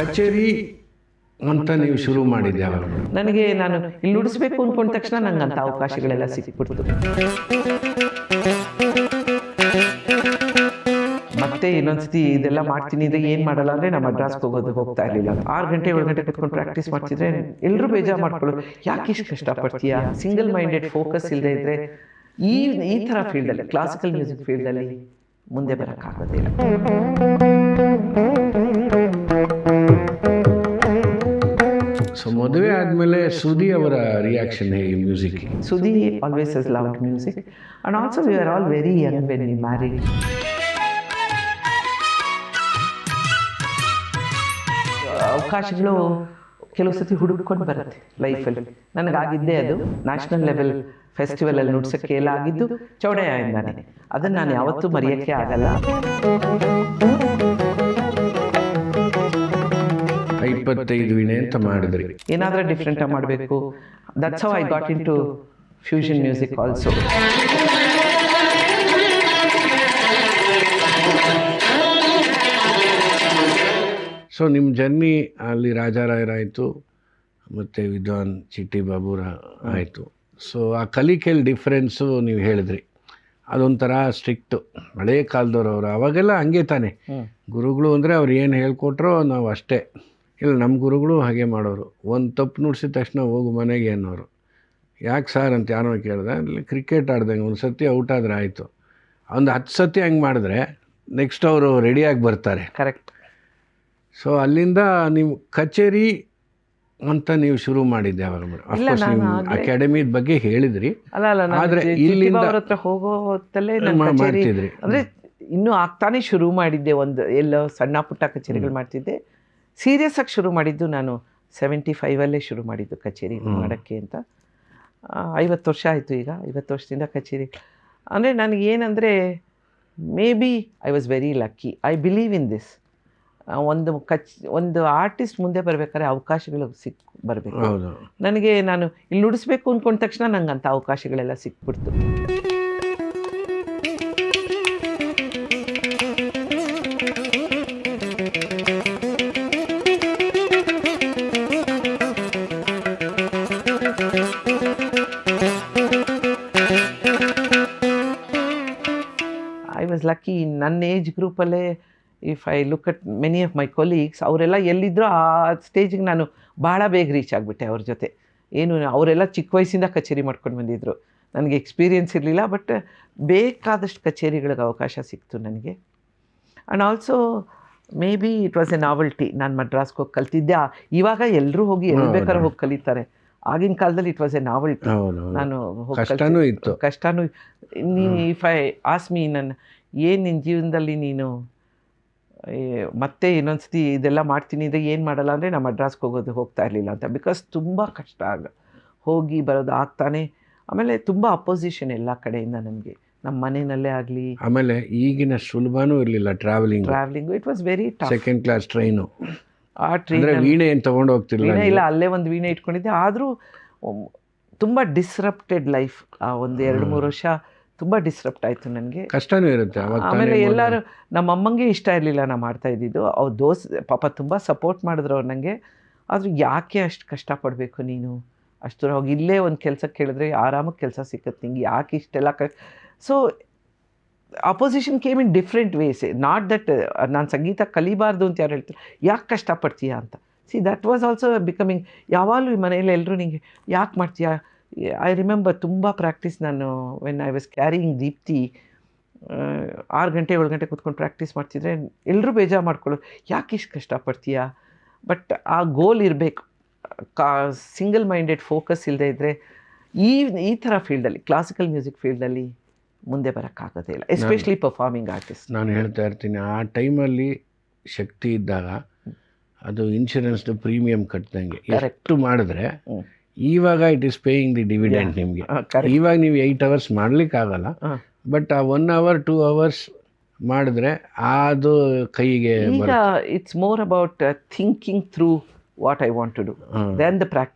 ಕಚೇರಿ ಅಂತ ನೀವು ಶುರು ಮಾಡಿದ್ದೆ ಯಾವಾಗ? ನನಗೆ ನಾನು ಇಲ್ಲಿ ನುಡಿಸ್ಬೇಕು ಅಂದ್ಕೊಂಡ ತಕ್ಷಣ ನಂಗಂತ ಅವಕಾಶಗಳೆಲ್ಲ ಸಿಕ್ಬಿಡ್ತು. ಮತ್ತೆ ಇನ್ನೊಂದ್ಸತಿ ಇದೆಲ್ಲ ಮಾಡ್ತೀನಿ ಇದೆ ಏನು ಮಾಡಲ್ಲ ಅಂದರೆ ನಾವು ಮಡ್ರಾಸ್ಗೆ ಹೋಗ್ತಾ ಇರಲಿಲ್ಲ. 6 ಗಂಟೆ 7 ಗಂಟೆ ಕುತ್ಕೊಂಡು ಪ್ರಾಕ್ಟೀಸ್ ಮಾಡ್ತಿದ್ರೆ ಎಲ್ಲರೂ ಬೇಜಾರು ಮಾಡ್ಕೊಳ್ಳೋದು, ಯಾಕೆ ಇಷ್ಟು ಕಷ್ಟಪಡ್ತೀಯಾ, ಸಿಂಗಲ್ ಮೈಂಡೆಡ್ ಫೋಕಸ್ ಇಲ್ಲದೆ ಇದ್ದರೆ ಈ ಥರ ಫೀಲ್ಡಲ್ಲಿ, ಕ್ಲಾಸಿಕಲ್ ಮ್ಯೂಸಿಕ್ ಫೀಲ್ಡಲ್ಲಿ ಮುಂದೆ ಬರೋಕ್ಕಾಗೋದಿಲ್ಲ. ಸೊ ಮದುವೆ ಆದಮೇಲೆ ಸುದಿ ಅವರ ರಿಯಾಕ್ಷನ್ ಹೇಗೆ music? Sudhi always has loved music and also we are all very young when we married. ಅವಕಾಶಗಳು ಕೆಲವು ಸತಿ ಹುಡುಕೊಂಡು ಬರುತ್ತೆ ಲೈಫಲ್ಲಿ. ನನಗಾಗಿದ್ದೇ ಅದು ನ್ಯಾಷನಲ್ ಲೆವೆಲ್ ಫೆಸ್ಟಿವಲಲ್ಲಿ ನುಡ್ಸೋಕ್ಕೆ ಎಲ್ಲ ಆಗಿದ್ದು ಚೌಡಯ್ಯಯಿಂದಾನೆ. ಅದನ್ನು ನಾನು ಯಾವತ್ತೂ ಮರೆಯೋಕ್ಕೆ ಆಗಲ್ಲ. 25 ವೀಣೆ ಅಂತ ಮಾಡಿದ್ರಿ, ಏನಾದರೂ ಡಿಫ್ರೆಂಟಾಗಿ ಮಾಡಬೇಕು. That's how I got into fusion music also. So ನಿಮ್ಮ ಜರ್ನಿ ಅಲ್ಲಿ ರಾಜಾರಾಯರಾಯಿತು ಮತ್ತು ವಿದ್ವಾನ್ ಚಿಟ್ಟಿ ಬಾಬುರ ಆಯಿತು. ಸೊ ಆ ಕಲಿಕೆಯಲ್ಲಿ ಡಿಫ್ರೆನ್ಸು ನೀವು ಹೇಳಿದ್ರಿ, ಅದೊಂಥರ ಸ್ಟ್ರಿಕ್ಟು ಹಳೇ ಕಾಲದವ್ರು. ಅವರು ಅವಾಗೆಲ್ಲ ಹಂಗೆ ತಾನೆ, ಗುರುಗಳು ಅಂದರೆ ಅವ್ರು ಏನು ಹೇಳ್ಕೊಟ್ರೋ ನಾವು ಅಷ್ಟೇ. ಇಲ್ಲ, ನಮ್ಮ ಗುರುಗಳು ಹಾಗೆ ಮಾಡೋರು. ಒಂದು ತಪ್ಪು ನುಡ್ಸಿದ ತಕ್ಷಣ ಹೋಗು ಮನೆಗೆ ಅನ್ನೋರು. ಯಾಕೆ ಸರ್ ಅಂತ ಯಾರೋ ಕೇಳಿದೆ. ಅಲ್ಲಿ ಕ್ರಿಕೆಟ್ ಆಡ್ದಂಗೆ ಒಂದು ಸತಿ ಔಟ್ ಆದರೆ ಆಯಿತು, ಒಂದು 10 ಸತಿ ಹಂಗೆ ಮಾಡಿದ್ರೆ ನೆಕ್ಸ್ಟ್ ಅವರು ರೆಡಿಯಾಗಿ ಬರ್ತಾರೆ. ಕರೆಕ್ಟ್. ಸೊ ಅಲ್ಲಿಂದ ನೀವು ಕಚೇರಿ ಅಂತ ನೀವು ಶುರು ಮಾಡಿದ್ದೆ ಯಾವಾಗ? ಅಫ್ಕೋರ್ಸ್ ನೀವು ಅಕಾಡೆಮಿ ಬಗ್ಗೆ ಹೇಳಿದ್ರಿ, ಆದರೆ ಇಲ್ಲಿಂದ ಹತ್ರ ಹೋಗೋ ಹೊತ್ತಲ್ಲೇ ಮಾಡ್ತಿದ್ರಿ. ಅಂದರೆ ಇನ್ನೂ ಆಗ್ತಾನೆ ಶುರು ಮಾಡಿದ್ದೆ. ಒಂದು ಎಲ್ಲೋ ಸಣ್ಣ ಪುಟ್ಟ ಕಚೇರಿಗಳು ಮಾಡ್ತಿದ್ದೆ. ಸೀರಿಯಸ್ ಆಗಿ ಶುರು ಮಾಡಿದ್ದು ನಾನು 75 ಶುರು ಮಾಡಿದ್ದು ಕಚೇರಿ ಮಾಡೋಕ್ಕೆ ಅಂತ. 50 ವರ್ಷ ಆಯಿತು ಈಗ. 50 ವರ್ಷದಿಂದ ಕಚೇರಿ ಅಂದರೆ ನನಗೇನೆಂದರೆ, may be I was very lucky. I believe in this. ಒಂದು ಆರ್ಟಿಸ್ಟ್ ಮುಂದೆ ಬರಬೇಕಾದ್ರೆ ಅವಕಾಶಗಳು ಬರಬೇಕು. ನನಗೆ ನಾನು ಇಲ್ಲಿ ನುಡಿಸ್ಬೇಕು ಅಂದ್ಕೊಂಡ ತಕ್ಷಣ ನಂಗಂತ ಅವಕಾಶಗಳೆಲ್ಲ ಸಿಕ್ಬಿಡ್ತು. I was lucky. ನನ್ನ ಏಜ್ ಗ್ರೂಪಲ್ಲೇ if I look at many of my colleagues, ಅವರೆಲ್ಲ ಎಲ್ಲಿದ್ದರೂ ಆ ಸ್ಟೇಜಿಗೆ ನಾನು ಭಾಳ ಬೇಗ ರೀಚ್ ಆಗಿಬಿಟ್ಟೆ ಅವ್ರ ಜೊತೆ. ಏನು ಅವರೆಲ್ಲ ಚಿಕ್ಕ ವಯಸ್ಸಿಂದ ಕಚೇರಿ ಮಾಡ್ಕೊಂಡು ಬಂದಿದ್ದರು. ನನಗೆ ಎಕ್ಸ್ಪೀರಿಯೆನ್ಸ್ ಇರಲಿಲ್ಲ, ಬಟ್ ಬೇಕಾದಷ್ಟು ಕಚೇರಿಗಳಿಗೆ ಅವಕಾಶ ಸಿಕ್ತು ನನಗೆ. And also may be it was A novelty. ನಾನು ಮಡ್ರಾಸ್ಗೆ ಹೋಗಿ ಕಲ್ತಿದ್ದೆ. ಇವಾಗ ಎಲ್ಲರೂ ಹೋಗಿ ಎಲ್ಲಿ ಬೇಕಾದ್ರೂ ಹೋಗಿ ಕಲಿತಾರೆ. ಆಗಿನ ಕಾಲದಲ್ಲಿ ಇಟ್ ವಾಸ್ ಎ ನಾವೆಲ್ಟಿ. ನಾನು ಕಷ್ಟನೂ ಇಫ್ ಐ ಆಸ್ಕ್ ಮೀ, ನನ್ನ ಏನು ನಿನ್ನ ಜೀವನದಲ್ಲಿ ನೀನು ಮತ್ತೆ ಇನ್ನೊಂದ್ಸತಿ ಇದೆಲ್ಲ ಮಾಡ್ತೀನಿ ಇದೆ ಏನು ಮಾಡಲ್ಲ ಅಂದರೆ ನಾನು ಮಡ್ರಾಸ್ಗೆ ಹೋಗ್ತಾ ಇರಲಿಲ್ಲ ಅಂತ. ಬಿಕಾಸ್ ತುಂಬ ಕಷ್ಟ ಹೋಗಿ ಬರೋದು ಆಗ್ತಾನೆ. ಆಮೇಲೆ ತುಂಬ ಅಪೋಸಿಷನ್ ಎಲ್ಲ ಕಡೆಯಿಂದ ನನಗೆ, ನಮ್ಮ ಮನೆಯಲ್ಲೇ ಆಗಲಿ. ಆಮೇಲೆ ಈಗಿನ ಸುಲಭನೂ ಇರಲಿಲ್ಲ travelling. It was very tough. Second class train. ಆ ಟ್ರೈನ್ ವೀಣೆ ಏನು ತೊಗೊಂಡು ಹೋಗ್ತಿರಲಿಲ್ಲ. ಇಲ್ಲ, ಅಲ್ಲೇ ಒಂದು ವೀಣೆ ಇಟ್ಕೊಂಡಿದ್ದೆ. ಆದರೂ ತುಂಬ ಡಿಸ್ರಪ್ಟೆಡ್ ಲೈಫ್. ಆ ಒಂದು 2-3 ವರ್ಷ ತುಂಬ ಡಿಸ್ರಪ್ಟ್ ಆಯಿತು ನನಗೆ. ಕಷ್ಟನೂ ಇರುತ್ತೆ. ಆಮೇಲೆ ಎಲ್ಲರೂ, ನಮ್ಮ ಅಮ್ಮಂಗೆ ಇಷ್ಟ ಇರಲಿಲ್ಲ ನಾ ಮಾಡ್ತಾ ಇದ್ದಿದ್ದು. ಅವ್ರು ಪಾಪ ತುಂಬ ಸಪೋರ್ಟ್ ಮಾಡಿದ್ರು ಅವ್ರು ನನಗೆ. ಆದರೂ ಯಾಕೆ ಅಷ್ಟು ಕಷ್ಟಪಡಬೇಕು ನೀನು, ಅಷ್ಟು ದೂರ ಹೋಗಿ ಇಲ್ಲೇ ಒಂದು ಕೆಲಸ ಕೇಳಿದ್ರೆ ಆರಾಮಾಗಿ ಕೆಲಸ ಸಿಕ್ಕತ್ತೆ ನಿಂಗೆ, ಯಾಕೆ ಇಷ್ಟೆಲ್ಲ so opposition came in different ways. Not that ನಾನು ಸಂಗೀತ ಕಲಿಬಾರ್ದು ಅಂತ ಯಾರು ಹೇಳ್ತಾರೆ, ಯಾಕೆ ಕಷ್ಟಪಡ್ತೀಯಾ ಅಂತ. That was also becoming. ಯಾವಾಗಲೂ ಈ ಮನೆಯಲ್ಲಿ ಎಲ್ಲರೂ ನಿಂಗೆ ಯಾಕೆ ಮಾಡ್ತೀಯಾ. ಐ ರಿಮೆಂಬರ್ ತುಂಬ ಪ್ರಾಕ್ಟೀಸ್. ನಾನು when I was carrying Deepti 6 ಗಂಟೆ 7 ಗಂಟೆ ಕೂತ್ಕೊಂಡು ಪ್ರಾಕ್ಟೀಸ್ ಮಾಡ್ತಿದ್ರೆ ಎಲ್ಲರೂ ಬೇಜಾರು ಮಾಡ್ಕೊಳ್ಳೋದು, ಯಾಕೆ ಇಷ್ಟು ಕಷ್ಟಪಡ್ತೀಯಾ. ಬಟ್ ಆ ಗೋಲ್ ಇರಬೇಕು. ಸಿಂಗಲ್ ಮೈಂಡೆಡ್ ಫೋಕಸ್ ಇಲ್ಲದೆ ಇದ್ದರೆ ಈ ಥರ ಫೀಲ್ಡಲ್ಲಿ, ಕ್ಲಾಸಿಕಲ್ ಮ್ಯೂಸಿಕ್ ಫೀಲ್ಡಲ್ಲಿ ಮುಂದೆ ಬರೋಕ್ಕಾಗೋದೇ ಇಲ್ಲ, ಎಸ್ಪೆಷಲಿ ಪರ್ಫಾರ್ಮಿಂಗ್ ಆರ್ಟಿಸ್ಟ್. ನಾನು ಹೇಳ್ತಾ ಇರ್ತೀನಿ, ಆ ಟೈಮಲ್ಲಿ ಶಕ್ತಿ ಇದ್ದಾಗ ಅದು ಇನ್ಶೂರೆನ್ಸ್ದು ಪ್ರೀಮಿಯಂ ಕಟ್ಟಿದಂಗೆ ಎಷ್ಟು ಮಾಡಿದ್ರೆ, ಇವಾಗ it is paying the dividend ನಿಮಗೆ. ಇವಾಗ ನೀವು 8 hours ಮಾಡಲಿಕ್ಕಾಗಲ್ಲ, ಬಟ್ ಆ 1 hour 2 hours ಮಾಡಿದ್ರೆ ಅದು ಕೈಗೆ. ಈಗ it's more about thinking through what I want to do then the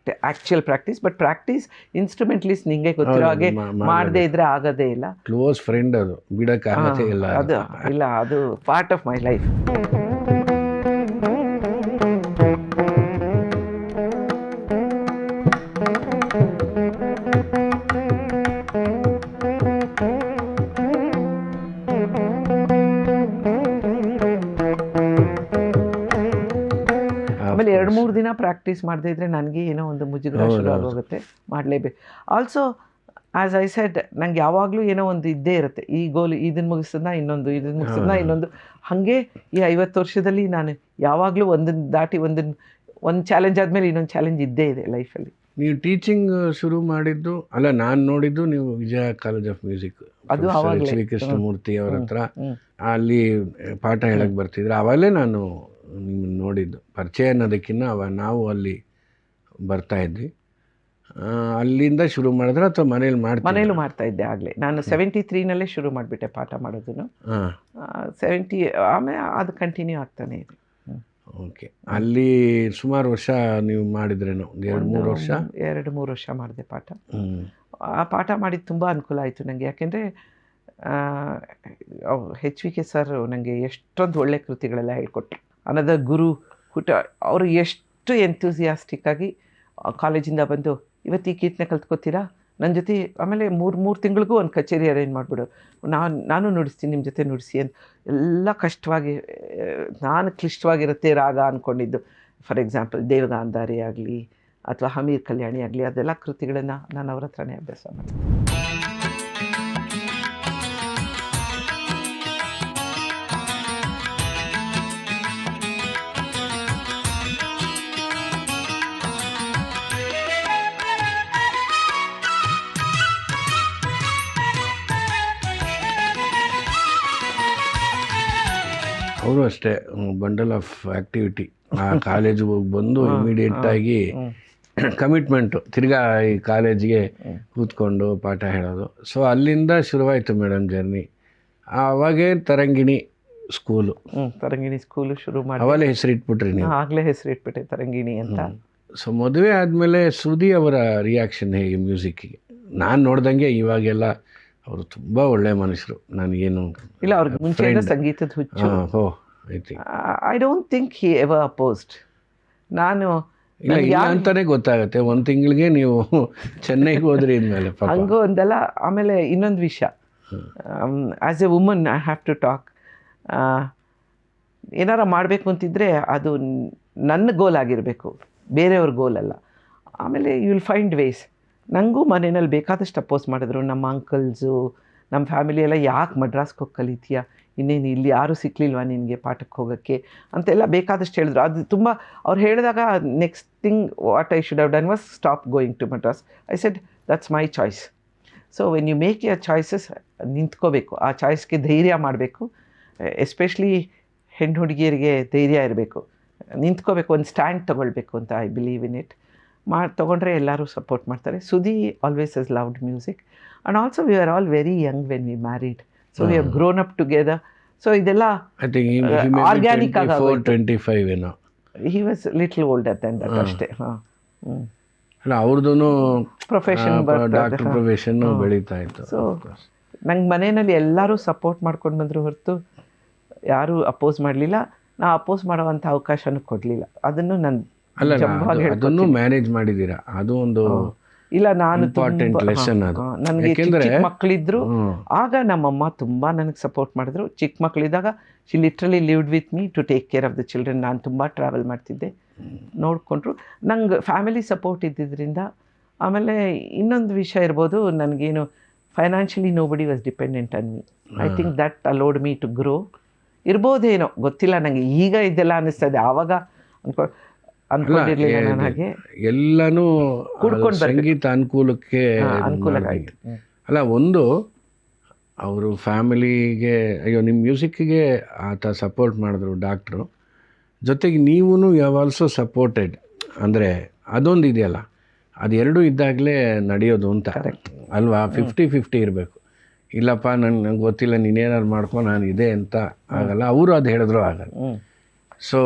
actual practice. But practice instrumentalist ನಿಂಗೆ ಗೊತ್ತಿರೋ ಹಾಗೆ ಮಾಡದೇ ಇದ್ರೆ ಆಗೋದೇ ಇಲ್ಲ. ಕ್ಲೋಸ್ ಫ್ರೆಂಡ್ ಅದು, ಬಿಡೋಕ್ಕಾಗದೇ ಇಲ್ಲ. ಅದು ಪಾರ್ಟ್ ಆಫ್ ಮೈ ಲೈಫ್. ದಿನ ಪ್ರಾಕ್ಟೀಸ್ ಮಾಡದೇ ಇದ್ದರೆ ನನಗೆ ಏನೋ ಒಂದು ಮುಜುಗರ ಶುರು ಆಗೋಗುತ್ತೆ, ಮಾಡಲೇಬೇಕು. ಆಲ್ಸೋ ಆ್ಯಸ್ ಐ ಸೆಡ್, ನಂಗೆ ಯಾವಾಗಲೂ ಏನೋ ಒಂದು ಇದ್ದೇ ಇರುತ್ತೆ, ಈ ಗೋಲ್ ಇದನ್ನು ಮುಗಿಸಿದ್ನ ಇನ್ನೊಂದು, ಇದನ್ನು ಮುಗಿಸಿದ್ನ ಇನ್ನೊಂದು. ಹಾಗೆ ಈ 50 ವರ್ಷದಲ್ಲಿ ನಾನು ಯಾವಾಗಲೂ ಒಂದನ್ನು ದಾಟಿ ಒಂದು ಚಾಲೆಂಜ್ ಆದಮೇಲೆ ಇನ್ನೊಂದು ಚಾಲೆಂಜ್ ಇದ್ದೇ ಇದೆ ಲೈಫಲ್ಲಿ. ನೀವು ಟೀಚಿಂಗ್ ಶುರು ಮಾಡಿದ್ದು ಅಲ್ಲ, ನಾನು ನೋಡಿದ್ದು ನೀವು ವಿಜಯ ಕಾಲೇಜ್ ಆಫ್ ಮ್ಯೂಸಿಕ್, ಅದು ಎಚ್ ವಿ ಕೃಷ್ಣಮೂರ್ತಿ ಅವ್ರ ಹತ್ರ ಅಲ್ಲಿ ಪಾಠ ಹೇಳಕ್ಕೆ ಬರ್ತಿದ್ರು. ಅವಾಗಲೇ ನಾನು ನಿಮ್ಮನ್ನು ನೋಡಿದ್ದು. ಪರಿಚಯ ಅನ್ನೋದಕ್ಕಿಂತ ನಾವು ಅಲ್ಲಿ ಬರ್ತಾ ಇದ್ವಿ. ಅಲ್ಲಿಂದ ಶುರು ಮಾಡಿದ್ರೆ ಅಥವಾ ಮನೇಲೂ ಮಾಡ್ತಾ ಇದ್ದೆ. ಆಗಲೇ ನಾನು 73ನಲ್ಲೇ ಶುರು ಮಾಡಿಬಿಟ್ಟೆ ಪಾಠ ಮಾಡೋದನ್ನು. 70 ಆಮೇಲೆ ಅದು ಕಂಟಿನ್ಯೂ ಆಗ್ತಾನೆ ಇದೆ. ಓಕೆ. ಅಲ್ಲಿ ಸುಮಾರು ವರ್ಷ ನೀವು ಮಾಡಿದ್ರೇನೋ, 2-3 ವರ್ಷ? 2-3 ವರ್ಷ ಮಾಡಿದೆ ಪಾಠ. ಆ ಪಾಠ ಮಾಡಿದ್ದು ತುಂಬ ಅನುಕೂಲ ಆಯಿತು ನನಗೆ. ಯಾಕೆಂದರೆ ಎಚ್ ವಿ ಕೆ ಸರ್ ನನಗೆ ಎಷ್ಟೊಂದು ಒಳ್ಳೆ ಕೃತಿಗಳೆಲ್ಲ ಹೇಳ್ಕೊಟ್ರು. ಅನದರ್ ಗುರು ಹುಟ್ಟ ಅವರು ಎಷ್ಟು ಎಂಥೂಸಿಯಾಸ್ಟಿಕ್ಕಾಗಿ ಕಾಲೇಜಿಂದ ಬಂದು, ಇವತ್ತು ಈ ಕೀರ್ತನೆ ಕಲ್ತ್ಕೋತೀರಾ ನನ್ನ ಜೊತೆ, ಆಮೇಲೆ 3 ತಿಂಗಳಿಗೂ ಒಂದು ಕಚೇರಿ ಅರೇಂಜ್ ಮಾಡಿಬಿಡು, ನಾನು ನುಡಿಸ್ತೀನಿ, ನಿಮ್ಮ ಜೊತೆ ನುಡಿಸಿ ಅಂತ. ಎಲ್ಲ ಕಷ್ಟವಾಗಿ, ನಾನು ಕ್ಲಿಷ್ಟವಾಗಿರುತ್ತೆ ರಾಗ ಅಂದ್ಕೊಂಡಿದ್ದು. ಫಾರ್ ಎಕ್ಸಾಂಪಲ್ ದೇವಗಾಂಧಾರಿ ಆಗಲಿ ಅಥವಾ ಹಮೀರ್ ಕಲ್ಯಾಣಿ ಆಗಲಿ, ಅದೆಲ್ಲ ಕೃತಿಗಳನ್ನು ನಾನು ಅವ್ರ ಹತ್ರನೇ ಅಭ್ಯಾಸ ಮಾಡಿದೆ. ಅವರು ಅಷ್ಟೇ ಬಂಡಲ್ ಆಫ್ ಆ್ಯಕ್ಟಿವಿಟಿ. ಆ ಕಾಲೇಜಿಗೆ ಹೋಗಿ ಬಂದು ಇಮಿಡಿಯೇಟಾಗಿ ಕಮಿಟ್ಮೆಂಟು, ತಿರ್ಗಾ ಈ ಕಾಲೇಜಿಗೆ ಕೂತ್ಕೊಂಡು ಪಾಠ ಹೇಳೋದು. ಸೊ ಅಲ್ಲಿಂದ ಶುರುವಾಯಿತು ಮೇಡಮ್ ಜರ್ನಿ. ಆವಾಗೇ ತರಂಗಿಣಿ ಸ್ಕೂಲು ಶುರು ಮಾಡಿ ಅವಾಗಲೇ ಹೆಸರಿಟ್ಬಿಟ್ರಿ ನೀವು? ಆಗಲೇ ಹೆಸರಿಟ್ಬಿಟ್ಟೆ ತರಂಗಿಣಿ ಅಂತ. ಸೊ ಮದುವೆ ಆದಮೇಲೆ ಶ್ರುತಿ ಅವರ ರಿಯಾಕ್ಷನ್ ಹೇಗೆ ಮ್ಯೂಸಿಕ್ಕಿಗೆ? ನಾನು ನೋಡ್ದಂಗೆ ಇವಾಗೆಲ್ಲ ಅವರು ತುಂಬ ಒಳ್ಳೆ ಮನುಷ್ಯರು. ನನಗೇನು ಇಲ್ಲ, ಅವ್ರಿಗೆ ಮುಂಚೆಯಿಂದ ಸಂಗೀತದ ಹುಚ್ಚು. I don't think he ever opposed. ನಾನು ಇಲ್ಲ ಅಂತಾನೆ ಗೊತ್ತಾಗುತ್ತೆ. 1 ತಿಂಗಳಿಗೆ ನೀವು ಚೆನ್ನೈಗೆ ಹೋದ್ರಿ ಅಂದಮೇಲೆ ಹಂಗೂ ಒಂದಲ್ಲ. ಆಮೇಲೆ ಇನ್ನೊಂದು ವಿಷಯ, as a woman I have to talk. ಏನಾರ ಮಾಡಬೇಕು ಅಂತಿದ್ರೆ ಅದು ನನ್ನ ಗೋಲ್ ಆಗಿರಬೇಕು, ಬೇರೆಯವ್ರ ಗೋಲ್ ಅಲ್ಲ. ಆಮೇಲೆ ಯು ವಿಲ್ ಫೈಂಡ್ ವೇಸ್. ನನಗೂ ಮನೆಯಲ್ಲಿ ಬೇಕಾದಷ್ಟು ಅಪೋಸ್ ಮಾಡಿದ್ರು. ನಮ್ಮ ಅಂಕಲ್ಸು, ನಮ್ಮ ಫ್ಯಾಮಿಲಿ ಎಲ್ಲ, ಯಾಕೆ ಮಡ್ರಾಸ್ಗೆ ಹೋಗಿ ಕಲಿತೀಯ, ಇನ್ನೇನು ಇಲ್ಲಿ ಯಾರೂ ಸಿಕ್ಕಲಿಲ್ವಾ ನಿನಗೆ ಪಾಠಕ್ಕೆ ಹೋಗೋಕ್ಕೆ ಅಂತೆಲ್ಲ ಬೇಕಾದಷ್ಟು ಹೇಳಿದ್ರು. ಅದು ತುಂಬ ಅವ್ರು ಹೇಳಿದಾಗ next thing what I should have done was stop going to Madras. I said that's my choice. So when you make your choices, ನಿಂತ್ಕೋಬೇಕು, ಆ ಚಾಯ್ಸ್ಗೆ ಧೈರ್ಯ ಮಾಡಬೇಕು. ಎಸ್ಪೆಷಲಿ ಹೆಣ್ಣು ಹುಡುಗಿಯರಿಗೆ ಧೈರ್ಯ ಇರಬೇಕು, ನಿಂತ್ಕೋಬೇಕು, ಒಂದು ಸ್ಟ್ಯಾಂಡ್ ತೊಗೊಳ್ಬೇಕು ಅಂತ ಐ ಬಿಲೀವ್ ಇನ್ ಇಟ್. ತೊಗೊಂಡ್ರೆ ಎಲ್ಲರೂ ಸಪೋರ್ಟ್ ಮಾಡ್ತಾರೆ. Sudhi always has loved music and also we are all very young when we married. So we have grown up together. So ಇದೆಲ್ಲ ಆರ್ಗ್ಯಾನಿಕ್ ಆಗಿ. 25 ಏನೋ. He was little older then that ಅಷ್ಟೇ. ಅಲ್ಲ, ಅವ್ರದ್ದು profession doctor profession ಬೆಳೀತಾ ಇತ್ತು. So ನಂಗೆ ಮನೆಯಲ್ಲಿ ಎಲ್ಲರೂ ಸಪೋರ್ಟ್ ಮಾಡ್ಕೊಂಡು ಬಂದರು ಹೊರತು ಯಾರೂ ಅಪೋಸ್ ಮಾಡಲಿಲ್ಲ. ನಾ ಅಪೋಸ್ ಮಾಡೋವಂಥ ಅವಕಾಶನೂ ಕೊಡಲಿಲ್ಲ. ಅದನ್ನು ನಾನು ಅದನ್ನು ಮ್ಯಾನೇಜ್ ಮಾಡಿದ್ದೀರಾ, ಅದು ಒಂದು ಇಲ್ಲ. ನಾನು ಇಂಪಾರ್ಟೆಂಟ್ ಲೆಸನ್ ಅದು. ನನಗೆ ಚಿಕ್ಕ ಮಕ್ಕಳಿದ್ರು ಆಗ ನಮ್ಮಮ್ಮ ತುಂಬ ನನಗೆ ಸಪೋರ್ಟ್ ಮಾಡಿದ್ರು. ಚಿಕ್ಕ ಮಕ್ಕಳಿದ್ದಾಗ she literally lived with me to take care of the children. ನಾನು ತುಂಬ ಟ್ರಾವೆಲ್ ಮಾಡ್ತಿದ್ದೆ, ನೋಡಿಕೊಂಡ್ರು. ನಂಗೆ ಫ್ಯಾಮಿಲಿ ಸಪೋರ್ಟ್ ಇದ್ದಿದ್ದರಿಂದ. ಆಮೇಲೆ ಇನ್ನೊಂದು ವಿಷಯ ಇರ್ಬೋದು, ನನಗೇನು financially nobody was dependent on me. I think that allowed me to grow. ಇರ್ಬೋದೇನೋ ಗೊತ್ತಿಲ್ಲ ನನಗೆ, ಈಗ ಇದೆಲ್ಲ ಅನ್ನಿಸ್ತದೆ. ಆವಾಗ ಅನ್ಕೊಂಡಿರ್ಲಿಲ್ಲ ನಾನು. ಹಾಗೆ ಎಲ್ಲನೂ ಸಂಗೀತ ಅನುಕೂಲಕ್ಕೆ ಅಲ್ಲ. ಒಂದು ಅವರು ಫ್ಯಾಮಿಲಿಗೆ, ಅಯ್ಯೋ ನಿಮ್ಮ ಮ್ಯೂಸಿಕ್ಕಿಗೆ ಆತ ಸಪೋರ್ಟ್ ಮಾಡಿದ್ರು ಡಾಕ್ಟ್ರು, ಜೊತೆಗೆ ನೀವು ಯು ಹ್ಯಾವ್ ಆಲ್ಸೋ ಸಪೋರ್ಟೆಡ್. ಅಂದರೆ ಅದೊಂದು ಇದೆಯಲ್ಲ, ಅದೆರಡೂ ಇದ್ದಾಗಲೇ ನಡೆಯೋದು ಅಂತ ಅಲ್ವಾ? 50-50 ಇರಬೇಕು. ಇಲ್ಲಪ್ಪ ನಂಗೆ ಗೊತ್ತಿಲ್ಲ, ನೀನೇನಾದ್ರು ಮಾಡ್ಕೊಂಡು ನಾನು ಇದೆ ಅಂತ ಆಗಲ್ಲ. ಅವರು ಅದು ಹೇಳಿದ್ರು ಆಗಲ್ಲ. ಸೊ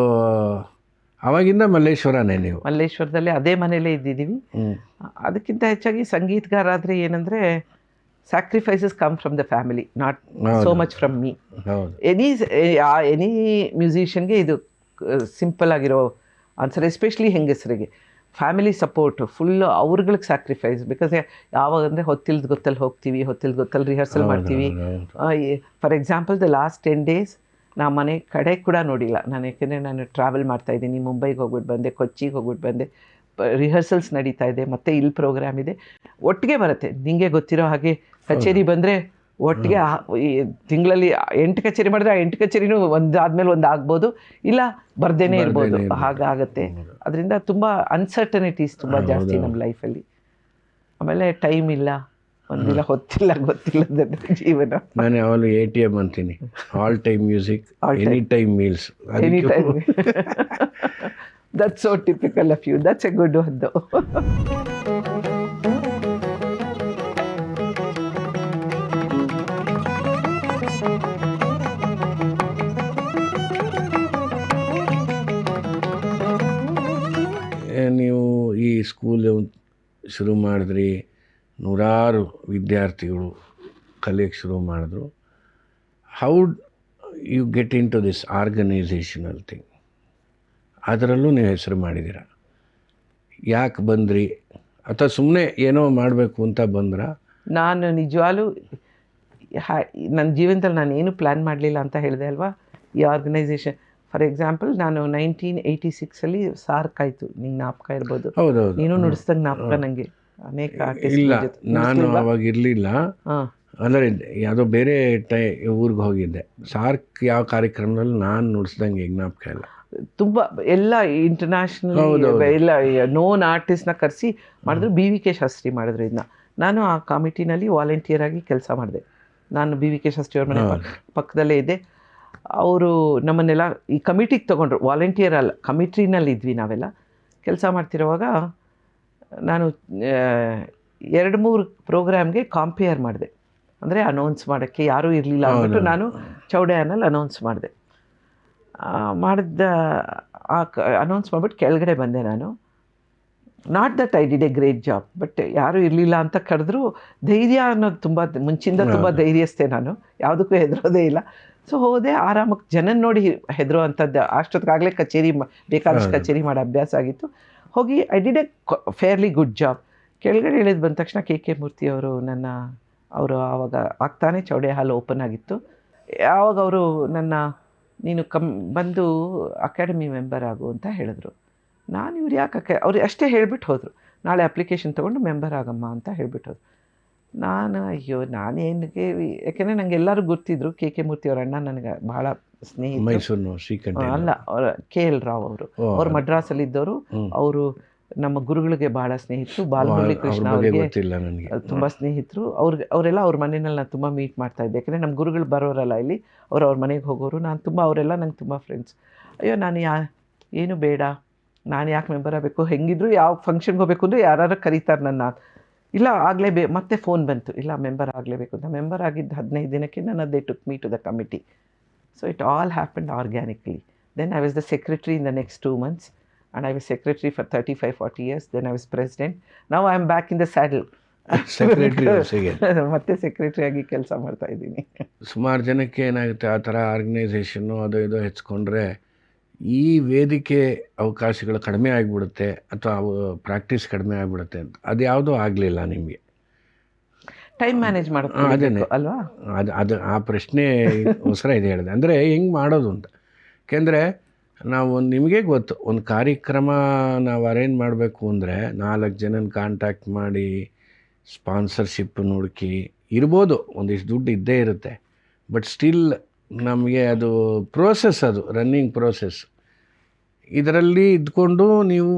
ಆವಾಗಿಂದ ಮಲ್ಲೇಶ್ವರನೇ ನೀವು? ಮಲ್ಲೇಶ್ವರದಲ್ಲಿ ಅದೇ ಮನೇಲೇ ಇದ್ದಿದ್ದೀವಿ. ಅದಕ್ಕಿಂತ ಹೆಚ್ಚಾಗಿ ಸಂಗೀತಗಾರ ಆದರೆ ಏನಂದರೆ sacrifices come from the family, not so much from me. Any ಮ್ಯೂಸಿಷಿಯನ್ಗೆ ಇದು ಸಿಂಪಲ್ ಆಗಿರೋ ಆನ್ಸರ್. ಎಸ್ಪೆಷಲಿ ಹೆಂಗಸರಿಗೆ ಫ್ಯಾಮಿಲಿ ಸಪೋರ್ಟು ಫುಲ್ಲು ಅವ್ರಗಳಿಗೆ ಸ್ಯಾಕ್ರಿಫೈಸ್. ಬಿಕಾಸ್ ಯಾವಾಗ ಅಂದರೆ ಹೊತ್ತಿಲ್ದ ಗೊತ್ತಲ್ಲಿ ಹೋಗ್ತೀವಿ, ಹೊತ್ತಿಲ್ದ ಗೊತ್ತಲ್ಲಿ ರಿಹರ್ಸಲ್ ಮಾಡ್ತೀವಿ. For example the last 10 days ಮನೆ ಕಡೆ ಕೂಡ ನೋಡಿಲ್ಲ ನಾನು. ಯಾಕೆಂದರೆ ನಾನು ಟ್ರಾವೆಲ್ ಮಾಡ್ತಾಯಿದ್ದೀನಿ, ಮುಂಬೈಗೆ ಹೋಗ್ಬಿಟ್ಟು ಬಂದೆ, ಕೊಚ್ಚಿಗೆ ಹೋಗ್ಬಿಟ್ಟು ಬಂದೆ, ರಿಹರ್ಸಲ್ಸ್ ನಡೀತಾ ಇದೆ, ಮತ್ತು ಇಲ್ಲಿ ಪ್ರೋಗ್ರಾಮ್ ಇದೆ, ಒಟ್ಟಿಗೆ ಬರುತ್ತೆ. ನಿಮಗೆ ಗೊತ್ತಿರೋ ಹಾಗೆ ಕಚೇರಿ ಬಂದರೆ ಒಟ್ಟಿಗೆ ತಿಂಗಳಲ್ಲಿ 8 ಕಚೇರಿ ಮಾಡಿದ್ರೆ ಆ 8 ಕಚೇರಿನೂ ಒಂದಾದ್ಮೇಲೆ ಒಂದು ಆಗ್ಬೋದು, ಇಲ್ಲ ಬರ್ದೇನೆ ಇರ್ಬೋದು, ಹಾಗಾಗತ್ತೆ. ಅದರಿಂದ ತುಂಬ ಅನ್ಸರ್ಟನಿಟೀಸ್ ತುಂಬ ಜಾಸ್ತಿ ನಮ್ಮ ಲೈಫಲ್ಲಿ. ಆಮೇಲೆ ಟೈಮ್ ಇಲ್ಲ, ಒಂದಿಲ್ಲ ಹೊತ್ತಿಲ್ಲ, ಗೊತ್ತಿಲ್ಲದ ಜೀವನ. ನಾನು ಯಾವಾಗಲೂ ATM ಅಂತೀನಿ, all time music, any time meals. Any time. That's so typical of you. That's a good one though. ನೀವು ಈ ಸ್ಕೂಲು ಶುರು ಮಾಡಿದ್ರಿ, ನೂರಾರು ವಿದ್ಯಾರ್ಥಿಗಳು ಕಲಿಯೋಕ್ಕೆ ಶುರು ಮಾಡಿದ್ರು. How you get into this organisational thing? ಅದರಲ್ಲೂ ನೀವು ಹೆಸರು ಮಾಡಿದ್ದೀರ. ಯಾಕೆ ಬಂದ್ರಿ? ಅಥವಾ ಸುಮ್ಮನೆ ಏನೋ ಮಾಡಬೇಕು ಅಂತ ಬಂದ್ರ? ನಾನು ನಿಜವಾಗ್ಲೂ ನನ್ನ ಜೀವನದಲ್ಲಿ ನಾನು ಏನು ಪ್ಲ್ಯಾನ್ ಮಾಡಲಿಲ್ಲ ಅಂತ ಹೇಳಿದೆ ಅಲ್ವಾ. ಈ ಆರ್ಗನೈಸೇಷನ್ ಫಾರ್ ಎಕ್ಸಾಂಪಲ್, ನಾನು 1986 ಸಾರ್ಕ್ ಆಯಿತು, ನಿಂಗೆ ಜ್ಞಾಪಕ ಇರ್ಬೋದು. ಹೌದೌದು. ನೀನು ನುಡಿಸ್ದಂಗೆ ಜ್ಞಾಪಕ ನನಗೆ. ಅನೇಕ ಇಲ್ಲ, ನಾನು ಅವಾಗ ಇರಲಿಲ್ಲ. ಅಂದರೆ ಯಾವುದೋ ಬೇರೆ ಊರಿಗೆ ಹೋಗಿದ್ದೆ. ಸಾರ್ಕ್ ಯಾವ ಕಾರ್ಯಕ್ರಮದಲ್ಲಿ ನಾನು ನುಡಿಸ್ದಂಗೆ ಜ್ಞಾಪಕ ಇಲ್ಲ. ತುಂಬ ಎಲ್ಲ ಇಂಟರ್ನ್ಯಾಷನಲ್ ಎಲ್ಲ ನೋನ್ ಆರ್ಟಿಸ್ಟ್ನ ಕರೆಸಿ ಮಾಡಿದ್ರು. BVK ಶಾಸ್ತ್ರಿ ಮಾಡಿದ್ರು ಇದನ್ನ. ನಾನು ಆ ಕಮಿಟಿನಲ್ಲಿ ವಾಲಂಟಿಯರ್ ಆಗಿ ಕೆಲಸ ಮಾಡಿದೆ. ನಾನು BVK ಶಾಸ್ತ್ರಿ ಅವ್ರ ಮನೆ ಪಕ್ಕದಲ್ಲೇ ಇದ್ದೆ. ಅವರು ನಮ್ಮನ್ನೆಲ್ಲ ಈ ಕಮಿಟಿಗೆ ತೊಗೊಂಡ್ರು, ವಾಲಂಟಿಯರ್ ಅಲ್ಲ, ಕಮಿಟಿನಲ್ಲಿ ಇದ್ವಿ ನಾವೆಲ್ಲ ಕೆಲಸ ಮಾಡ್ತಿರುವಾಗ. ನಾನು 2-3 ಪ್ರೋಗ್ರಾಮ್ಗೆ ಕಾಂಪೇರ್ ಮಾಡಿದೆ. ಅಂದರೆ ಅನೌನ್ಸ್ ಮಾಡೋಕ್ಕೆ ಯಾರೂ ಇರಲಿಲ್ಲ ಅಂದ್ಬಿಟ್ಟು ನಾನು ಚೌಡಯ್ಯನಲ್ಲಿ ಅನೌನ್ಸ್ ಮಾಡಿದೆ. ಅನೌನ್ಸ್ ಮಾಡಿಬಿಟ್ಟು ಕೆಳಗಡೆ ಬಂದೆ ನಾನು. Not that I did A great job, but ಯಾರೂ ಇರಲಿಲ್ಲ ಅಂತ ಕರೆದ್ರು. ಧೈರ್ಯ ಅನ್ನೋದು ತುಂಬ ಮುಂಚಿಂದ ತುಂಬ ಧೈರ್ಯಸ್ಥೆ ನಾನು, ಯಾವುದಕ್ಕೂ ಹೆದರೋದೇ ಇಲ್ಲ. ಸೊ ಹೋದೆ, ಆರಾಮಕ್ಕೆ ಜನನ ನೋಡಿ ಹೆದರೋ ಅಂಥದ್ದು. ಅಷ್ಟೊತ್ತಿಗಾಗಲೇ ಕಚೇರಿ ಬೇಕಾದಷ್ಟು ಕಚೇರಿ ಮಾಡೋ ಅಭ್ಯಾಸ ಆಗಿತ್ತು. ಹೋಗಿ I did A fairly good job. ಕೆಳಗಡೆ ಇಳಿದು ಬಂದ ತಕ್ಷಣ KK ಮೂರ್ತಿ ಅವರು ಅವರು ಆವಾಗ ಆಗ್ತಾನೆ ಚೌಡಯ್ಯ ಹಾಲ್ ಓಪನ್ ಆಗಿತ್ತು. ಆವಾಗ ಅವರು ನೀನು ಬಂದು ಅಕಾಡೆಮಿ ಮೆಂಬರ್ ಆಗು ಅಂತ ಹೇಳಿದ್ರು. ನಾನು ಇವ್ರು ಯಾಕೆ ಅವ್ರು ಅಷ್ಟೇ ಹೇಳಿಬಿಟ್ಟು ಹೋದರು, ನಾಳೆ ಅಪ್ಲಿಕೇಶನ್ ತೊಗೊಂಡು ಮೆಂಬರ್ ಆಗಮ್ಮ ಅಂತ ಹೇಳಿಬಿಟ್ಟು ಹೋದ್ರು. ನಾನು ಅಯ್ಯೋ ನಾನೇನಿಗೆ, ಯಾಕೆಂದರೆ ನನಗೆ ಎಲ್ಲರೂ ಗೊತ್ತಿದ್ರು. KK ಮೂರ್ತಿ ಅವ್ರ ಅಣ್ಣ ನನಗೆ ಭಾಳ ಸ್ನೇಹಿತ. ಮೈಸೂರು ಶ್ರೀಕಂಠ ಅಲ್ಲ, ಅವರ KL ರಾವ್ ಅವರು, ಅವ್ರು ಮಡ್ರಾಸಲ್ಲಿದ್ದವರು. ಅವರು ನಮ್ಮ ಗುರುಗಳಿಗೆ ಭಾಳ ಸ್ನೇಹಿತರು. ಬಾಲಮುರಳಿ ಕೃಷ್ಣ ಅವರಿಗೆ ತುಂಬ ಸ್ನೇಹಿತರು. ಅವರೆಲ್ಲ ಅವ್ರ ಮನೆಯಲ್ಲಿ ನಾನು ತುಂಬ ಮೀಟ್ ಮಾಡ್ತಾಯಿದ್ದೆ. ಯಾಕೆಂದರೆ ನಮ್ಮ ಗುರುಗಳು ಬರೋರಲ್ಲ ಇಲ್ಲಿ, ಅವ್ರ ಮನೆಗೆ ಹೋಗೋರು. ಅವರೆಲ್ಲ ನಂಗೆ ತುಂಬ ಫ್ರೆಂಡ್ಸ್. ಅಯ್ಯೋ ನಾನು ಏನು ಬೇಡ, ನಾನು ಯಾಕೆ ಮೆಂಬರ್ ಆಗಬೇಕು, ಹೆಂಗಿದ್ರು ಯಾವ ಫಂಕ್ಷನ್ಗೆ ಹೋಗಬೇಕು ಅಂದರೆ ಯಾರು ಕರೀತಾರೆ ನನ್ನ. ಇಲ್ಲ ಆಗಲೇ ಮತ್ತೆ ಫೋನ್ ಬಂತು, ಇಲ್ಲ ಮೆಂಬರ್ ಆಗಲೇಬೇಕು ಅಂತ. ಮೆಂಬರ್ ಆಗಿದ್ದು 15 ದಿನಕ್ಕೆ they took me to the committee. So it all happened organically. Then I was the secretary in the next 2 months. And I was secretary for 35-40 years. Then I was president. Now I am back in the saddle. ಮತ್ತೆ secretary ಆಗಿ ಕೆಲಸ ಮಾಡ್ತಾ ಇದ್ದೀನಿ. ಸುಮಾರು ಜನಕ್ಕೆ ಏನಾಗುತ್ತೆ, ಆ ಥರ ಆರ್ಗನೈಸೇಷನ್ನು ಅದು ಇದು ಹೆಚ್ಕೊಂಡ್ರೆ ಈ ವೇದಿಕೆ ಅವಕಾಶಗಳು ಕಡಿಮೆ ಆಗಿಬಿಡುತ್ತೆ, ಅಥವಾ ಪ್ರಾಕ್ಟೀಸ್ ಕಡಿಮೆ ಆಗಿಬಿಡುತ್ತೆ ಅಂತ. ಅದು ಯಾವುದೂ ಆಗಲಿಲ್ಲ ನಿಮಗೆ? ಟೈಮ್ ಮ್ಯಾನೇಜ್ ಮಾಡೋದು ಅದೇನೆ ಅಲ್ವಾ? ಅದು ಆ ಪ್ರಶ್ನೆ ಅವಸರ ಇದೆ ಹೇಳಿದೆ. ಅಂದರೆ ಹೆಂಗೆ ಮಾಡೋದು ಅಂತ. ಯಾಕೆಂದರೆ ನಾವು ನಿಮಗೆ ಗೊತ್ತು, ಒಂದು ಕಾರ್ಯಕ್ರಮ ನಾವು ಅರೇಂಜ್ ಮಾಡಬೇಕು ಅಂದರೆ 4 ಜನನ ಕಾಂಟ್ಯಾಕ್ಟ್ ಮಾಡಿ ಸ್ಪಾನ್ಸರ್ಶಿಪ್ ಹುಡುಕಿ ಇರ್ಬೋದು, ಒಂದಿಷ್ಟು ದುಡ್ಡು ಇದ್ದೇ ಇರುತ್ತೆ. ಬಟ್ ಸ್ಟಿಲ್ ನಮಗೆ ಅದು ಪ್ರೋಸೆಸ್, ಅದು ರನ್ನಿಂಗ್ ಪ್ರೋಸೆಸ್. ಇದರಲ್ಲಿ ಇದ್ಕೊಂಡು ನೀವು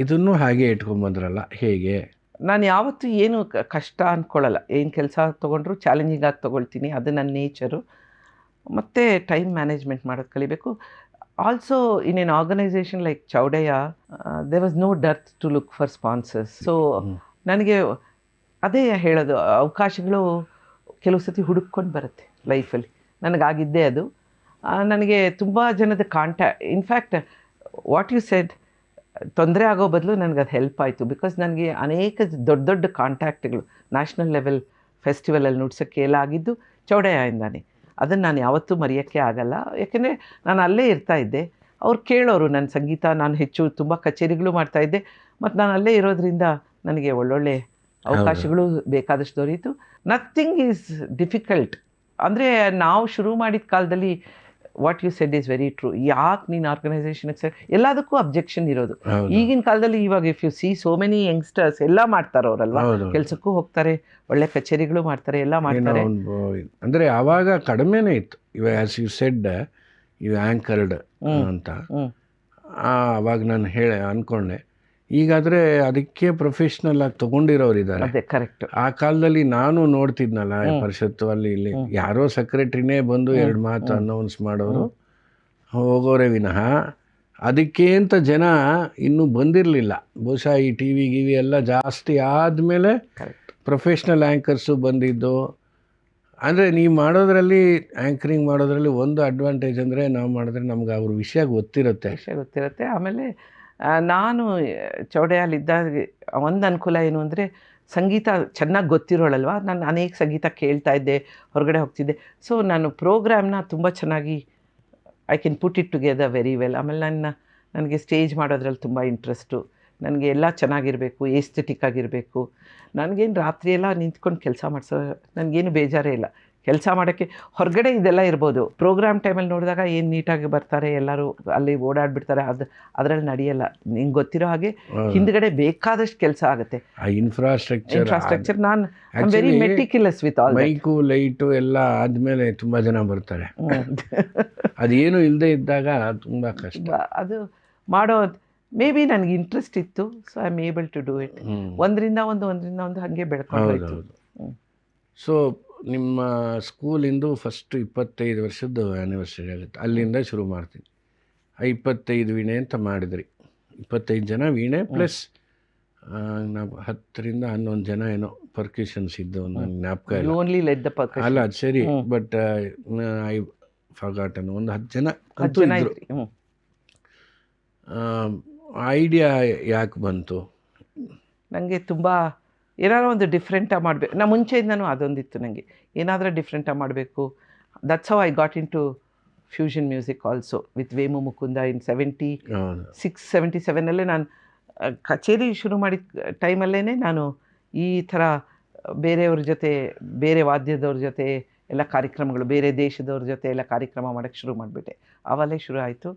ಇದನ್ನು ಹಾಗೆ ಇಟ್ಕೊಂಬಂದ್ರಲ್ಲ, ಹೇಗೆ? ನಾನು ಯಾವತ್ತೂ ಏನು ಕಷ್ಟ ಅಂದ್ಕೊಳ್ಳಲ್ಲ. ಏನು ಕೆಲಸ ತೊಗೊಂಡ್ರು ಚಾಲೆಂಜಿಂಗ್ ಆಗಿ ತೊಗೊಳ್ತೀನಿ, ಅದು ನನ್ನ ನೇಚರು. ಮತ್ತು ಟೈಮ್ ಮ್ಯಾನೇಜ್ಮೆಂಟ್ ಮಾಡೋದು ಕಲಿಬೇಕು. Also in an organisation like Chowdiah, there was no dearth to look for sponsors. So ನನಗೆ ಅದೇ ಹೇಳೋದು, ಅವಕಾಶಗಳು ಕೆಲವು ಸತಿ ಹುಡುಕೊಂಡು ಬರುತ್ತೆ ಲೈಫಲ್ಲಿ. ನನಗಾಗಿದ್ದೇ ಅದು. ನನಗೆ ತುಂಬ ಜನದ ಇನ್ಫ್ಯಾಕ್ಟ್ ವಾಟ್ ಯು ಸೆಡ್, ತೊಂದರೆ ಆಗೋ ಬದಲು ನನಗೆ ಅದು ಹೆಲ್ಪ್ ಆಯಿತು. ಬಿಕಾಸ್ ನನಗೆ ಅನೇಕ ದೊಡ್ಡ ದೊಡ್ಡ ಕಾಂಟ್ಯಾಕ್ಟ್ಗಳು ನ್ಯಾಷನಲ್ ಲೆವೆಲ್ ಫೆಸ್ಟಿವಲಲ್ಲಿ ನುಡ್ಸೋಕ್ಕೆ ಎಲ್ಲ ಆಗಿದ್ದು ಚೌಡಯ್ಯಯಿಂದಾನೆ. ಅದನ್ನು ನಾನು ಯಾವತ್ತೂ ಮರೆಯೋಕ್ಕೆ ಆಗಲ್ಲ. ಯಾಕೆಂದರೆ ನಾನು ಅಲ್ಲೇ ಇರ್ತಾಯಿದ್ದೆ. ಅವ್ರು ಕೇಳೋರು ನನ್ನ ಸಂಗೀತ. ನಾನು ಹೆಚ್ಚು ತುಂಬ ಕಚೇರಿಗಳು ಮಾಡ್ತಾಯಿದ್ದೆ, ಮತ್ತು ನಾನು ಅಲ್ಲೇ ಇರೋದ್ರಿಂದ ನನಗೆ ಒಳ್ಳೊಳ್ಳೆ ಅವಕಾಶಗಳು ಬೇಕಾದಷ್ಟು ದೊರೆಯಿತು. Nothing is difficult. ಅಂದರೆ ನಾವು ಶುರು ಮಾಡಿದ ಕಾಲದಲ್ಲಿ what you said is very true. ಯಾಕೆ ನೀನು ಆರ್ಗನೈಸೇಷನ್ಗೆ ಎಲ್ಲದಕ್ಕೂ ಅಬ್ಜೆಕ್ಷನ್ ಇರೋದು ಹೌದು. ಈಗಿನ ಕಾಲದಲ್ಲಿ. ಇವಾಗ if U see so many youngsters ಎಲ್ಲ ಮಾಡ್ತಾರೆ ಅವರಲ್ವಾ, ಹೌದು. ಕೆಲಸಕ್ಕೂ ಹೋಗ್ತಾರೆ, ಒಳ್ಳೆ ಕಚೇರಿಗಳು ಮಾಡ್ತಾರೆ, ಎಲ್ಲ ಏನೋ ಮಾಡ್ತಾರೆ. ಒಂದು ಅಂದರೆ ಆವಾಗ ಕಡಿಮೆನೇ ಇತ್ತು. ಇವಾಗ ಆ್ಯಸ್ ಯು ಸೆಡ್ ಇವು ಆ್ಯಂಕರ್ಡ್ ಅಂತ ಅವಾಗ ನಾನು ಅಂದ್ಕೊಂಡೆ. ಈಗಾದರೆ ಅದಕ್ಕೆ ಪ್ರೊಫೆಷ್ನಲ್ ಆಗಿ ತೊಗೊಂಡಿರೋರು ಇದ್ದಾರೆ. ಅದೇ ಕರೆಕ್ಟ್. ಆ ಕಾಲದಲ್ಲಿ ನಾನು ನೋಡ್ತಿದ್ನಲ್ಲ ಪರಿಷತ್ತು ಅಲ್ಲಿ ಇಲ್ಲಿ ಯಾರೋ ಸೆಕ್ರೆಟ್ರಿನೇ ಬಂದು 2 ಮಾತು ಅನೌನ್ಸ್ ಮಾಡೋರು ಹೋಗೋರೆ ವಿನಃ ಅದಕ್ಕೆ ಅಂತ ಜನ ಇನ್ನೂ ಬಂದಿರಲಿಲ್ಲ. ಬಹುಶಃ ಈ ಟಿ ವಿ ಗಿವಿ ಎಲ್ಲ ಜಾಸ್ತಿ ಆದಮೇಲೆ ಪ್ರೊಫೆಷ್ನಲ್ ಆ್ಯಂಕರ್ಸು ಬಂದಿದ್ದು. ಅಂದರೆ ನೀವು ಮಾಡೋದ್ರಲ್ಲಿ ಆ್ಯಂಕರಿಂಗ್ ಮಾಡೋದ್ರಲ್ಲಿ ಒಂದು ಅಡ್ವಾಂಟೇಜ್ ಅಂದರೆ ನಾವು ಮಾಡಿದ್ರೆ ನಮ್ಗೆ ಅವ್ರ ವಿಷಯ ಗೊತ್ತಿರುತ್ತೆ. ಆಮೇಲೆ ನಾನು ಚೌಡಯ್ಯಲ್ಲಿದ್ದಾಗ ಒಂದು ಅನುಕೂಲ ಏನು ಅಂದರೆ ಸಂಗೀತ ಚೆನ್ನಾಗಿ ಗೊತ್ತಿರೋಳಲ್ವ, ನಾನು ಅನೇಕ ಸಂಗೀತ ಕೇಳ್ತಾ ಇದ್ದೆ, ಹೊರಗಡೆ ಹೋಗ್ತಿದ್ದೆ. ಸೊ ನಾನು ಪ್ರೋಗ್ರಾಮ್ನ ತುಂಬ ಚೆನ್ನಾಗಿ I can put it together very well. ಆಮೇಲೆ ನನಗೆ ಸ್ಟೇಜ್ ಮಾಡೋದ್ರಲ್ಲಿ ತುಂಬ ಇಂಟ್ರೆಸ್ಟು. ನನಗೆ ಎಲ್ಲ ಚೆನ್ನಾಗಿರಬೇಕು, ಏಸ್ಥೆಟಿಕ್ ಆಗಿರಬೇಕು. ನನಗೇನು ರಾತ್ರಿ ಎಲ್ಲ ನಿಂತ್ಕೊಂಡು ಕೆಲಸ ಮಾಡಿಸೋ ನನಗೇನು ಬೇಜಾರೇ ಇಲ್ಲ. ಕೆಲಸ ಮಾಡೋಕ್ಕೆ ಹೊರಗಡೆ ಇದೆಲ್ಲ ಇರ್ಬೋದು, ಪ್ರೋಗ್ರಾಮ್ ಟೈಮಲ್ಲಿ ನೋಡಿದಾಗ ಏನು ನೀಟಾಗಿ ಬರ್ತಾರೆ, ಎಲ್ಲರೂ ಅಲ್ಲಿ ಓಡಾಡ್ಬಿಡ್ತಾರೆ, ಅದರಲ್ಲಿ ನಡೆಯಲ್ಲ. ನಿಂಗೆ ಗೊತ್ತಿರೋ ಹಾಗೆ ಹಿಂದ್ಗಡೆ ಬೇಕಾದಷ್ಟು ಕೆಲಸ ಆಗುತ್ತೆ. ಇನ್ಫ್ರಾಸ್ಟ್ರಕ್ಚರ್ ನಾನು very meticulous with all. Mic light ಎಲ್ಲ ಆದಮೇಲೆ ತುಂಬ ಜನ ಬರ್ತಾರೆ. ಅದೇನು ಇಲ್ಲದೆ ಇದ್ದಾಗ ತುಂಬ ಕಷ್ಟ. ಅದು ಮಾಡೋ ಮೇ ಬಿ ನನಗೆ ಇಂಟ್ರೆಸ್ಟ್ ಇತ್ತು. So I am able to do it. ಒಂದರಿಂದ ಒಂದು ಹಾಗೆ ಬೆಳ್ಕೊಂಡು. ಸೊ ನಿಮ್ಮ ಸ್ಕೂಲಿಂದು ಫಸ್ಟು 25 ವರ್ಷದ್ದು ಆ್ಯನಿವರ್ಸರಿ ಆಗುತ್ತೆ, ಅಲ್ಲಿಂದ ಶುರು ಮಾಡ್ತೀನಿ. 25 ವೀಣೆ ಅಂತ ಮಾಡಿದ್ರಿ. 25 ಜನ ವೀಣೆ ಪ್ಲಸ್ ನಾವು 10ರಿಂದ 11 ಜನ ಏನೋ ಪರ್ಕ್ಯೂಷನ್ಸ್ ಇದ್ದು ನನಗೆ ಜ್ಞಾಪಕ ಇಲ್ಲ. ಅಲ್ಲ ಅದು ಸರಿ, ಬಟ್ ಐ ಫಾರ್ಗಾಟನ್ ಒಂದು 10 ಜನ ಅಂತೂ ಇದ್ರು. ಐಡಿಯಾ ಯಾಕೆ ಬಂತು? ನನಗೆ ತುಂಬ ಏನಾದರೂ ಒಂದು ಡಿಫ್ರೆಂಟಾಗಿ ಮಾಡಬೇಕು. ನಾ ಮುಂಚೆಯಿಂದನೂ ಅದೊಂದಿತ್ತು ನನಗೆ, ಏನಾದರೂ ಡಿಫ್ರೆಂಟಾಗಿ ಮಾಡಬೇಕು. That's how I got into fusion music also with Vemu Mukunda in 76-77 ನಾನು ಕಚೇರಿ ಶುರು ಮಾಡಿದ ಟೈಮಲ್ಲೇ ನಾನು ಈ ಥರ ಬೇರೆಯವ್ರ ಜೊತೆ, ಬೇರೆ ವಾದ್ಯದವ್ರ ಜೊತೆ ಎಲ್ಲ ಕಾರ್ಯಕ್ರಮಗಳು, ಬೇರೆ ದೇಶದವ್ರ ಜೊತೆ ಎಲ್ಲ ಕಾರ್ಯಕ್ರಮ ಮಾಡೋಕ್ಕೆ ಶುರು ಮಾಡಿಬಿಟ್ಟೆ. ಆವಾಗಲೇ ಶುರು ಆಯಿತು.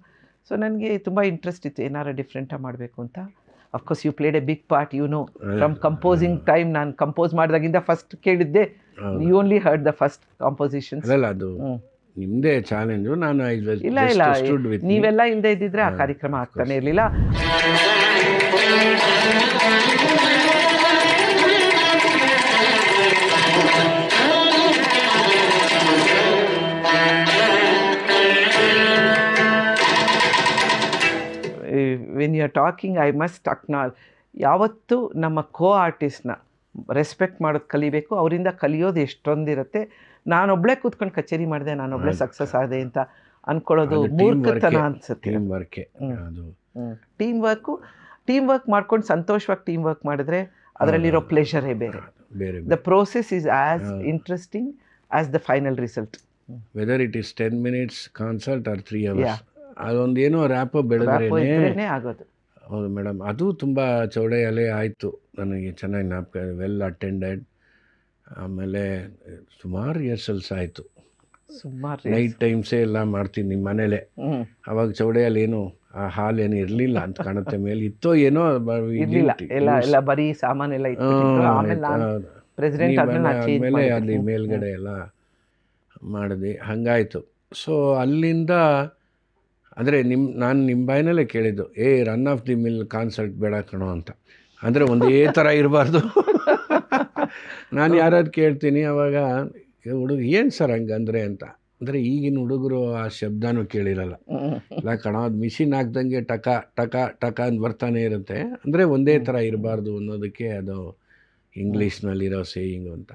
ಸೊ ನನಗೆ ತುಂಬ ಇಂಟ್ರೆಸ್ಟ್ ಇತ್ತು ಏನಾರು ಡಿಫ್ರೆಂಟಾಗಿ ಮಾಡಬೇಕು ಅಂತ. Of course you played a big part, you know, from composing time. ನಾನು ಕಂಪೋಸ್ ಮಾಡಿದಾಗಿಂದ ಫಸ್ಟ್ ಕೇಳಿದ್ದೆ, you only heard the first compositions. ಅಲ್ಲ, ಅದು ನಿಮ್ಮದೇ ಚಾಲೆಂಜು. ನಾನು ಇಲ್ಲ ನೀವೆಲ್ಲ ಇಲ್ಲದೆ ಇದ್ದಿದ್ರೆ ಆ ಕಾರ್ಯಕ್ರಮ ಆಗ್ತಾನೆ ಇರಲಿಲ್ಲ. When you are talking I must acknowledge, ಯಾವತ್ತೂ ನಮ್ಮ ಕೋ ಆರ್ಟಿಸ್ಟ್ನ ರೆಸ್ಪೆಕ್ಟ್ ಮಾಡೋದು ಕಲಿಬೇಕು. ಅವರಿಂದ ಕಲಿಯೋದು ಎಷ್ಟೊಂದಿರುತ್ತೆ. ನಾನೊಬ್ಬಳೇ ಕೂತ್ಕೊಂಡು ಕಚೇರಿ ಮಾಡಿದೆ, ನಾನೊಬ್ಬಳೇ ಸಕ್ಸಸ್ ಆದೆ ಅಂತ ಅಂದ್ಕೊಳ್ಳೋದು ಮೂರ್ಖತನ ಅನಿಸುತ್ತೆ. ಟೀಮ್ ವರ್ಕ್ ಮಾಡ್ಕೊಂಡು ಸಂತೋಷವಾಗಿ ಟೀಮ್ ವರ್ಕ್ ಮಾಡಿದ್ರೆ ಅದರಲ್ಲಿರೋ ಪ್ಲೆಷರೇ ಬೇರೆ. The process is as interesting as the final result. Whether it is 10 minutes concert or 3 hours, ಅದೊಂದು ಏನೋ ರ್ಯಾಪ್ ಬೆಳೆದ್ರೇ ಆಗೋದು. ಹೌದು ಮೇಡಮ್, ಅದು ತುಂಬ ಚೌಡಯ್ಯಲ್ಲೇ ಆಯಿತು. ನನಗೆ ಚೆನ್ನಾಗಿ ಜ್ಞಾಪಕ, ವೆಲ್ ಅಟೆಂಡೆಡ್. ಆಮೇಲೆ ಸುಮಾರು ರಿಹರ್ಸಲ್ಸ್ ಆಯಿತು. ನೈಟ್ ಟೈಮ್ಸೇ ಎಲ್ಲ ಮಾಡ್ತೀನಿ ನಿಮ್ಮ ಮನೇಲೆ. ಅವಾಗ ಚೌಡಯ್ಯಲ್ಲಿ ಏನು ಆ ಹಾಲ್ ಏನು ಇರಲಿಲ್ಲ ಅಂತ ಕಾಣುತ್ತೆ. ಮೇಲೆ ಇತ್ತೋ ಏನೋ ಎಲ್ಲ ಬರೀ ಸಾಮಾನೆಲ್ಲ ಇತ್ತು. ಆಮೇಲೆ ಅಲ್ಲಿ ಮೇಲ್ಗಡೆ ಎಲ್ಲ ಮಾಡಿದೆ, ಹಂಗಾಯಿತು. ಸೊ ಅಲ್ಲಿಂದ ಅಂದರೆ ನಾನು ನಿಮ್ಮ ಬಾಯಿನಲ್ಲೇ ಕೇಳಿದ್ದು, run of the mill concert ಬೇಡ ಕಣೋ ಅಂತ. ಅಂದರೆ ಒಂದೇ ಥರ ಇರಬಾರ್ದು. ನಾನು ಯಾರಾದ್ರು ಕೇಳ್ತೀನಿ ಅವಾಗ, ಹುಡುಗ ಏನು ಸರ್ ಹಂಗಂದರೆ ಅಂತ. ಅಂದರೆ ಈಗಿನ ಹುಡುಗರು ಆ ಶಬ್ದನೂ ಕೇಳಿರಲ್ಲ. ಇಲ್ಲ ಕಣೋ, ಅದು ಮಿಷಿನ್ ಹಾಕ್ದಂಗೆ ಟಕ ಟಕ ಟಕ ಅಂತ ಬರ್ತಾನೆ ಇರುತ್ತೆ. ಅಂದರೆ ಒಂದೇ ಥರ ಇರಬಾರ್ದು ಅನ್ನೋದಕ್ಕೆ ಅದು ಇಂಗ್ಲೀಷ್ನಲ್ಲಿರೋ ಸೇಯಿಂಗು ಅಂತ.